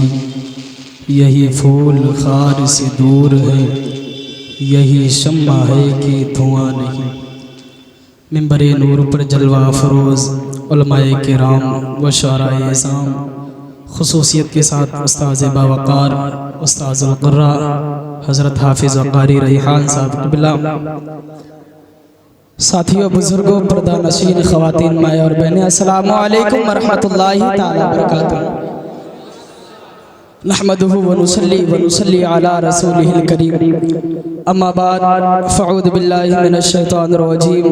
नहीं, यही फूल खार से दूर है, यही शम्मा है कि धुआं नहीं। मिंबर नूर पर जलवा फरोज़ उलमाए किराम व शुअराए इज़ाम, खुसूसियत के साथ उस्ताज़ बावक़ार उस्ताज़ुल क़ुर्रा हज़रत हाफ़िज़ क़ारी रैहान साहब क़िबला, साथियों, बुज़ुर्गों, पर्दा नशीन, ख़वातीन, माए और बहनें, अस्सलामु अलैकुम वरहमतुल्लाहि ताला बरकातुहू। नहमदुहु व नुसल्ली अला रसूलिहिल करीम, अम्मा बाद, फ़अऊज़ु बिल्लाहि मिनश शैतानिर रजीम,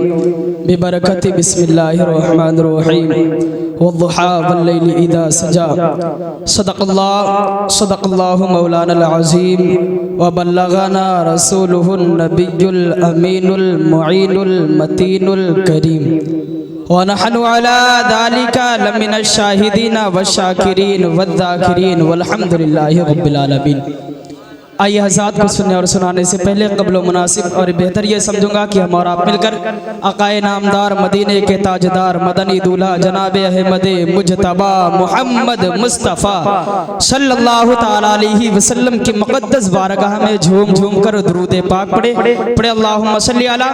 बिबरकति बिस्मिल्लाहिर रहमानिर रहीम, वद्दुहा वल्लैलि इज़ा सजा, सदक़ल्लाहु मौलानल अज़ीम, व बल्लगना रसूलुहुन नबियुल अमीनुल मुईनुल मतीनुल करीम, व नहनु अला ज़ालिका लमिनश शाहिदीन व शाकिरीन व ज़ाकिरीन वल्हम्दुलिल्लाहि रब्बिल आलमीन। आइए हज़रात को सुनने और सुनाने से पहले क़ब्ल मुनासिब और बेहतर ये समझूंगा कि हम और आप मिलकर आक़ाए नामदार मदीने के ताजदार मदनी दूल्हा जनाब अहमद मुजतबा मोहम्मद मुस्तफ़ा सल्लल्लाहु ताला अलैहि वसल्लम की मुक़द्दस बारगाह में झूम झूम कर दुरूद पाक पढ़े अल्लाहुम्मा सल्ली अला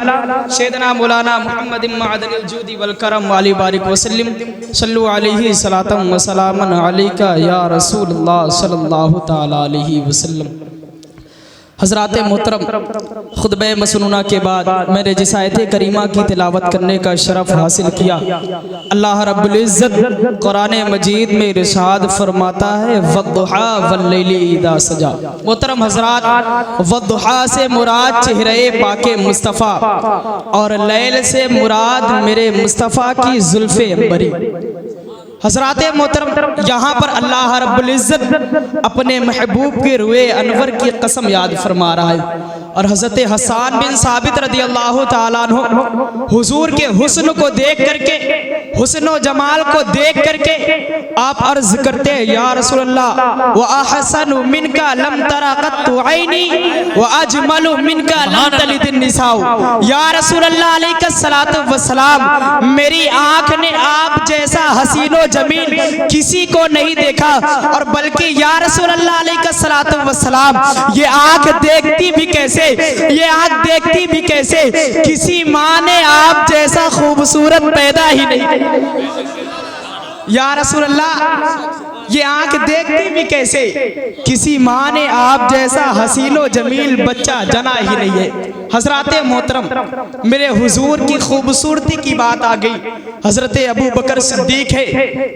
सय्यदना मौलाना मुहम्मद मअदनिल जूदी वल करम वाली बारिक वसल्लम सल्लु अलैहि सलातम व सलामन अलैका या रसूलुल्लाह सल्लल्लाहु ताला अलैहि वसल्लम। हज़रात मोहतरम, खुतबे मसनूना के बाद मैंने जिस आयत करीमा की तिलावत करने का शरफ हासिल किया, अल्लाह रब्बुल इज़्ज़त कुरान मजीद में इरशाद फरमाता है वद्दुहा वल्लैलि इज़ा सजा। मोहतरम हज़रात, वद्दुहा से मुराद चेहरे पाके मुस्तफ़ा और लैल से मुराद मेरे मुस्तफ़ा की जुल्फ़े अंबरी। हज़रात मोहतरम, यहाँ पर अल्लाह रब्बुल इज़्ज़त अपने महबूब के रुए अनवर की कसम याद फरमा रहा है और हज़रत हसन बिन साबित रज़ी अल्लाह ताला अन्हु हुजूर के हुस्न को देख करके, हुस्न व जमाल को देख करके आप अर्ज़ करते हैं या रसूलल्लाह व अहसनु मिनका लम तरा क़त्तु ऐनी व अजमलु मिनका लम तलिदिन निसाउ। या रसूलल्लाह अलैहिस्सलातु वस्सलाम, मेरी आँख ने आप जैसा हसीनो जमील किसी को नहीं देखा, और बल्कि या रसूलल्लाह अलैहिस्सलातु वस्सलाम, ये आँख देखती भी कैसे, ये आँख देखती भी कैसे, किसी माँ ने आप जैसा खूबसूरत पैदा ही नहीं। या रसूलल्लाह, ये आँख देखती भी कैसे, किसी माँ ने आप जैसा हसीनो जमील बच्चा जना ही नहीं है। हज़रात मोहतरम, मेरे हुजूर की खूबसूरती की बात आ गई। हज़रत अबू बकर सिद्दीक है,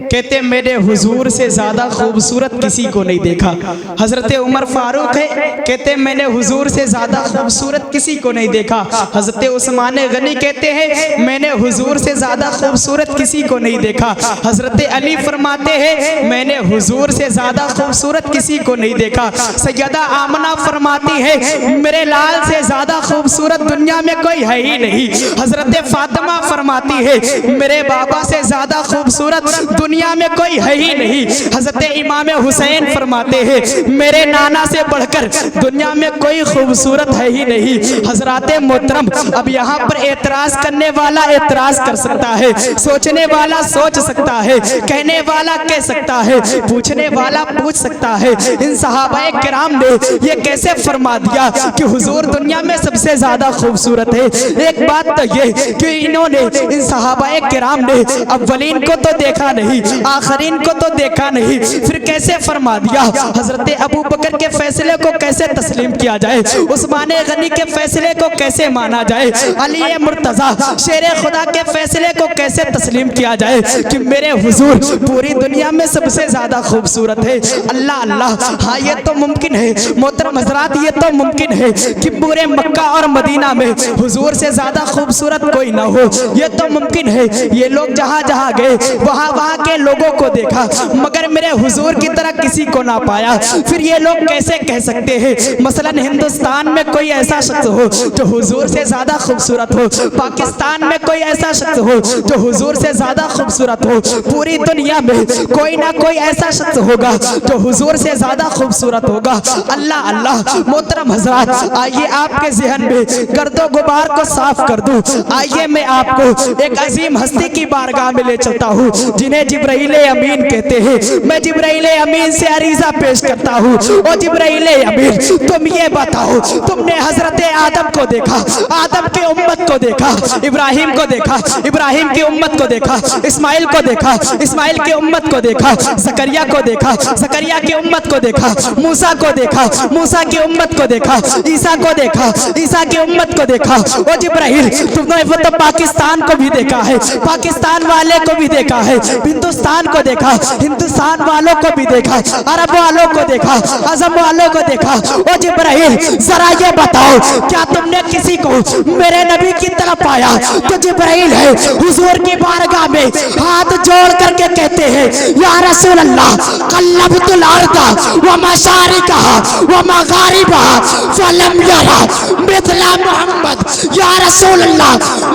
कहते मेरे हुजूर से ज़्यादा खूबसूरत किसी को नहीं देखा। हज़रत उमर फारूक है, कहते मैंने हुजूर से ज़्यादा खूबसूरत किसी को नहीं देखा। हज़रत उस्मान गनी कहते हैं मैंने हुजूर से ज़्यादा खूबसूरत किसी को नहीं देखा। हज़रत अली फरमाते हैं मैंने हुजूर से ज़्यादा खूबसूरत किसी को नहीं देखा। सैयदा आमना फरमाती है मेरे लाल से ज़्यादा खूबसूरत दुनिया में कोई है ही नहीं। हज़रत फातिमा फरमाती है मेरे बाबा से ज़्यादा खूबसूरत दुनिया में कोई है ही नहीं। हज़रत इमाम हुसैन फरमाते हैं मेरे नाना से बढ़कर दुनिया में कोई खूबसूरत है ही नहीं। हज़रात मोहतरम, अब यहाँ पर एतराज़ करने वाला एतराज़ कर सकता है, सोचने वाला सोच सकता है, कहने वाला कह सकता है, पूछने वाला पूछ सकता है इन सहाबाए किराम ने ये कैसे फरमा दिया कि हुजूर दुनिया में सबसे ज्यादा खूबसूरत है। एक बात तो ये कि इन्होंने इन सहाबाए किराम ने अव्वलीन को तो देखा नहीं, आखरीन को तो देखा नहीं, फिर कैसे फरमा दिया। हजरत अबू बकर के फैसले को कैसे तस्लीम किया जाए, उस्मान गनी के फैसले को कैसे माना जाए, अली मुर्तजा शेर खुदा के फैसले को कैसे तस्लीम किया जाए कि मेरे हुजूर पूरी दुनिया में सबसे ज्यादा खूबसूरत है। अल्लाह अल्लाह, हाँ ये तो मुमकिन है मोहतरम हजरात, ये तो मुमकिन है कि पूरे मक्का और मदीना में हुजूर से ज्यादा खूबसूरत कोई ना हो। ये तो मुमकिन है, ये लोग जहाँ जहाँ गए वहाँ वहाँ के लोगों को देखा मगर मेरे हुजूर की तरह किसी को ना पाया। फिर ये लोग कैसे कह सकते हैं मसलन हिंदुस्तान में कोई ऐसा शख्स हो जो हुजूर से ज्यादा खूबसूरत हो, पाकिस्तान में कोई ऐसा शख्स हो जो हुजूर से ज्यादा खूबसूरत हो, पूरी दुनिया में कोई ना कोई ऐसा शख्स होगा जो हुजूर से ज्यादा खूबसूरत होगा। अल्लाह अल्लाह मोहतरम हजरात, आइए आपके ज़हन में गर्दो गुबार को साफ कर दूं। आइए मैं आपको एक अजीम हस्ती की बारगाह में ले चलता हूँ जिन्हें जिब्राइल अमीन कहते हैं। मैं जिब्राइल अमीन से अरीजा पेश करता हूँ। ओ जिब्राइल अमीन, तुम ये बताओ, तुमने हजरत आदम को देखा, आदम की उम्मत को देखा, इब्राहिम को देखा, इब्राहिम की उम्मत को देखा, इस्माइल को देखा, इस्माइल की उम्मत को देखा, जकरिया को देखा, जकरिया की उम्मत को देखा, मूसा को देखा, मूसा की उम्मत को देखा, ईसा को देखा, ईसा की उम्मत को देखा। ओ जिब्राइल, तुमने वो तो पाकिस्तान को भी देखा है, पाकिस्तान वाले को भी देखा है, हिंदुस्तान को देखा, हिंदुस्तान वालों को भी देखा, अरब वालों को देखा, अजम वालों को देखा। ओ जिब्राइल, जरा ये बताओ, क्या तुमने किसी को मेरे नबी की तरफ पाया? तो जिब्राइल है हुजूर की बारगाह में हाथ जोड़ करके कहते हैं, या रसूल अल्लाह, कल्लबतुल अर्दा व मशारिकहा व मगारिबहा फलम यरा मिथला मोहम्मद। या रसूल अल्लाह,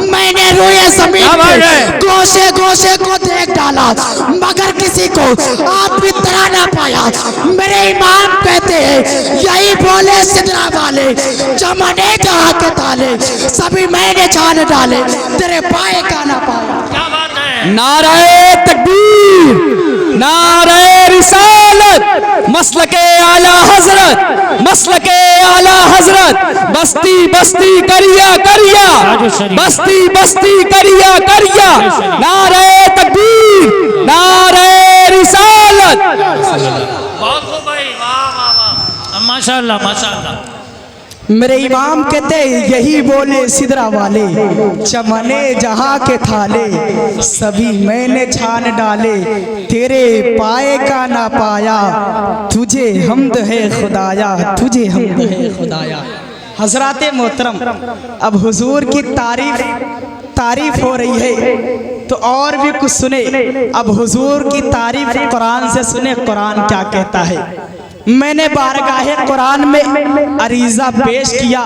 मैंने रोए ज़मीन के गोशे गोशे को देख डाला मगर किसी को आप की तरह ना पाया। मेरे इमाम कहते हैं, यही बोले सिदरा वाले, चमने जहाँ के ताले सभी मैंने छान डाले, तेरे पाए का ना पाया। क्या बात है? नारे तकबीर, नारे रिसालत, मसलके आला हजरत, मसलके आला हजरत, बस्ती बस्ती करिया करिया, बस्ती बस्ती करिया करिया, नारे तकबीर, नारे रिसालत। बहुत खूब भाई, वाह वाह वाह, माशाअल्लाह माशाअल्लाह। मेरे इमाम कहते यही बोले सिदरा वाले, चमने जहाँ के थाले सभी मैंने छान डाले, तेरे पाए का ना पाया, तुझे हमद है खुदाया, तुझे हमद है खुदाया। हजराते मोहतरम, अब हुजूर की तारीफ हो रही है तो और भी कुछ सुने। अब हुजूर की तारीफ कुरान से सुने, कुरान क्या कहता है। मैंने बारगाहे कुरान में अरीजा पेश किया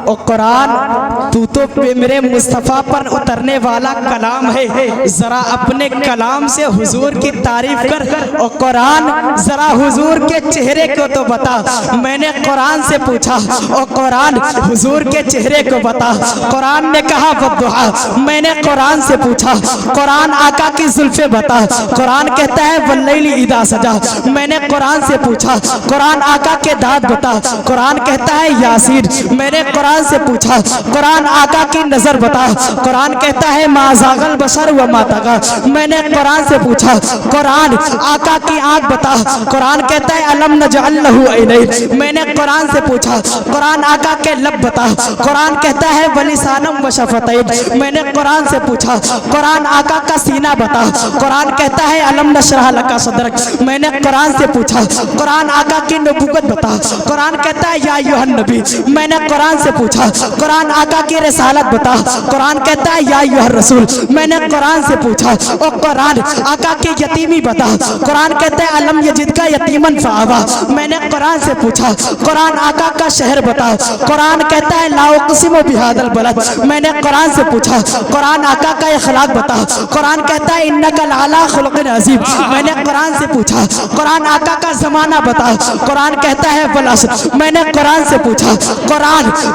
और कुरान तू तो मेरे मुस्तफ़ा पर उतरने वाला कलाम है, जरा अपने कलाम से हुजूर की तारीफ कर और कुरान जरा हुजूर के चेहरे को तो बता। मैंने कुरान से पूछा और कुरान हुजूर के चेहरे को बता। कुरान ने कहा वद्दुहा। मैंने कुरान से पूछा, कुरान आका की जुल्फे बता। कुरान कहता है वल्लैली इदा सजा। मैंने कुरान से पूछा, कुरान आका के दांत बता। कुरान कहता है यासीन। मैंने कुरान से पूछा, कुरान आका की नजर बता। कुरान कहता है माज़ागल बशर व मा तगा। मैंने कुरान से पूछा, कुरान आका की आंख बता। कुरान कहता है अलम नजअल लहू ऐनैन। मैंने कुरान से पूछा, कुरान आका के लब बता। कुरान कहता है वलिसानम व शफतैन। मैंने कुरान से पूछा, कुरान आका का सीना बता। कुरान कहता है अलम नशरह लका सदरक। मैंने कुरान से पूछा, कुरान आका की नबूवत बता। कुरान कहता है या अय्युहन नबी। मैंने कुरान से पूछा, कुरान आका की रिसालत बता। कुरान कहता है या अय्युहर रसूल। मैंने कुरान से पूछा और कुरान आका की यतीमी बता। कुरान कहता है अलम यजिदका यतीमन फआवा। मैंने कुरान से पूछा, कुरान आका का शहर बता। कुरान कहता है ला उक़सिमु बिहादल बलद। मैंने कुरान से पूछा, कुरान आका का इखलाक बता। कुरान कहता है इन्नका लअला खुलुक़िन अज़ीम। मैंने कुरान से पूछा, कुरान आका का ज़माना बता। कुरान कहता है वलअस्र। मैंने कुरान से पूछा,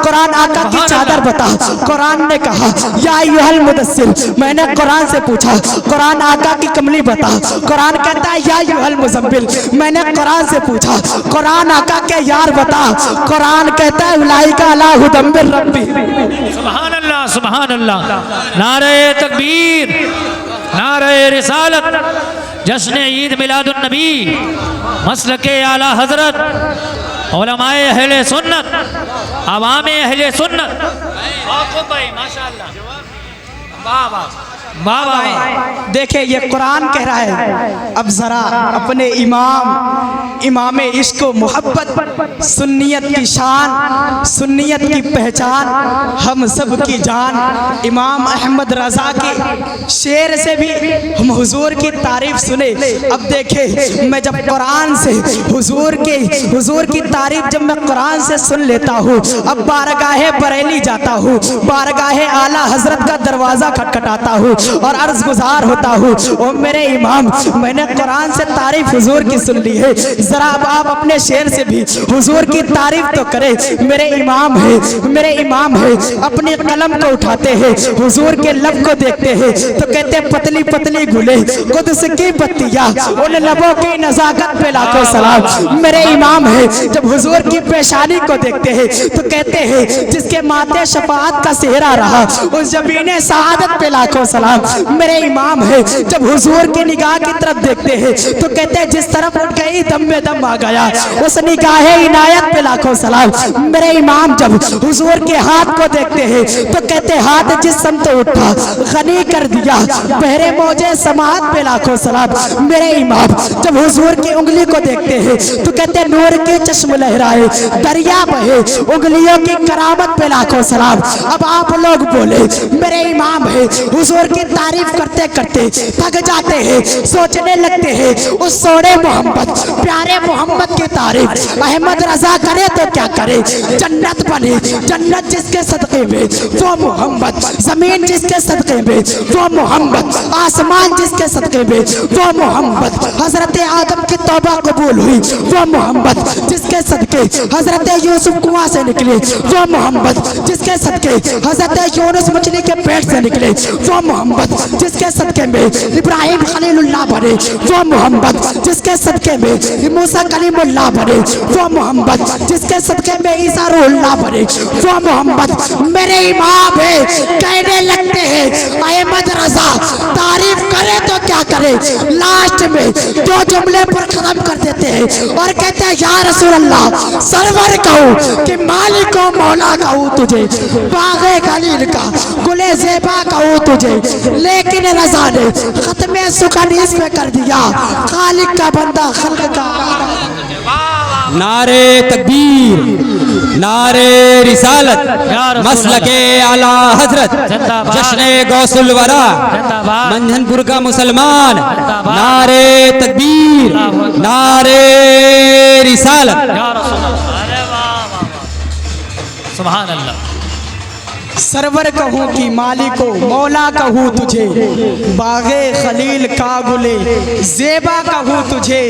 कुरान आका की चादर बता। कुरान ने कहा या अय्युहल मुदस्सिर। मैंने कुरान से पूछा, कुरान आका की कमली बता। कुरान कहता है या अय्युहल मुज़म्मिल। मैंने कुरान से पूछा, कुरान आका के यार बता। कुरान कहता है उलाइका अला हुदम मिर रब्बी। सुभान अल्लाह सुभान अल्लाह। नारे तकबीर, नारे रिसालत, जश्न ईद मिलादुन नबी, मसलके आला हजरत, उलमाए अहले सुन्नत, अवामे अहले सुन्नत। माशाअल्लाह, वाह वाह वाह वाह। देखिए ये कुरान कह रहा है। अब जरा अपने इमाम इश्क मोहब्बत, सुन्नियत की शान, सुन्नियत की पहचान, हम सब की जान इमाम अहमद रजा के शेर से भी हम हुजूर की तारीफ सुने। अब देखे मैं जब कुरान से हुजूर की तारीफ जब मैं कुरान से सुन लेता हूँ, अब बारगाहे बरेली जाता हूँ, बारगाहे आला हजरत का दरवाजा खटखटाता हूँ। और अर्ज गुजार होता हूँ, ओ मेरे इमाम, मैंने कुरान से तारीफ हुजूर की सुन ली है, जरा अब आप अपने शेर से भी हुजूर की तारीफ तो करें। मेरे इमाम है, मेरे इमाम है, अपनी कलम को उठाते हैं, हुजूर के लब को देखते हैं तो कहते पतली पतली गुले कुद्स की बत्तियां, उन लबों की नजाकत पे लाखों सलाम। मेरे इमाम है, जब हुजूर की पेशानी को देखते हैं तो कहते हैं जिसके माथे शफाअत का सेहरा रहा उस जबीने सआदत पे लाखों सलाम। मेरे इमाम है, जब हुजूर की निगाह की तरफ देखते हैं तो कहते हैं जिस तरफ उठ गई दम में दम आ गया उस निगाहे इनायत पे लाखों सलाम। मेरे इमाम जब हुजूर के हाथ को देखते हैं तो कहते हाथ जिस समत उठा गनी कर दिया बहरे मौजे समात पे लाखों सलाम। मेरे इमाम जब हुजूर की उंगली को देखते हैं तो कहते नूर के चश्म लहराए दरिया बहे उंगलियों की करामत पे लाखों सलाम। अब आप लोग बोले मेरे इमाम है, हुजूर की तारीफ करते करते थक जाते हैं, सोचने लगते हैं उस सोने मोहम्मद प्यारे मोहम्मद की तारीफ अहमद रजा करे तो क्या करे। जन्नत बने जन्नत जिसके सदके में वो मोहम्मद, जमीन जिसके सदके में वो मोहम्मद, आसमान जिसके सदके में वो मोहम्मद, हजरत आदम की तौबा कबूल हुई वो मोहम्मद, जिसके सदके हजरत यूसुफ कुआं से निकले वो मोहम्मद, जिसके सदके हजरत यूनुस मछली के पेट से निकले वो मोहम्मद, जिसके सदके में इब्राहिम खलीलुल्लाह बने वो मोहम्मद, जिसके सदके में मूसा कलीमुल्लाह बने वो मोहम्मद, जिसके सदके में ईसा रूहुल्लाह बने वो मोहम्मद। मेरे इमाम है, कहने लगते हैं अहमद रजा तारीफ करे तो क्या करे, लास्ट में दो जुमले पर खत्म कर देते हैं और कहते हैं या रसूल अल्लाह सरवर कहूँ कि मालिक को मौला कहूँ तुझे, बागे खलील का गुले ज़ेबा कहूँ तुझे, लेकिन रजा ने खत्मे सुखनीस पे कर दिया खालिक का बंदा खल्क का। नारे तकबीर, नारे रिसालत, मसलके आला हजरत, जश्ने गौसुल वरा, मंझनपुर का मुसलमान। नारे तकबीर, नारे रिसालत। सुभान अल्लाह। सरवर कहूँ कि मालिको मौला कहूँ तुझे, बागे खलील का गुले ज़ेबा कहूँ तुझे,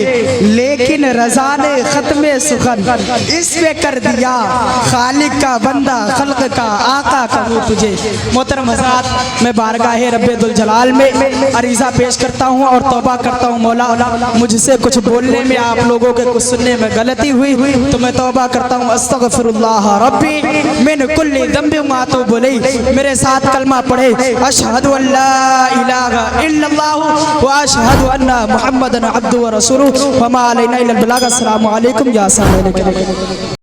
लेकिन रज़ा ने ख़त्मे सुखन इस पे कर दिया खालिक का बंदा खल्क का आका कहूँ तुझे। मोहतरम हज़रात, मैं बारगाह रब्बे दुल जलाल में अरीज़ा पेश करता हूँ और तौबा करता हूँ मौला मुझसे कुछ बोलने में आप लोगों के कुछ सुनने में गलती हुई तो मैं तौबा करता हूँ। अस्तगफिरुल्लाह रब्बी मिन कुल्ली ज़ंबिन मा तूबु इलैहि। मेरे साथ कलमा पढ़े अशहदु अल्ला इलाहा इल्लल्लाह व अशहदु अन्ना मुहम्मदन अब्दुहु व रसूलुहु व मा अलैना इल्लल बलाग। अस्सलामु अलैकुम या साहिल।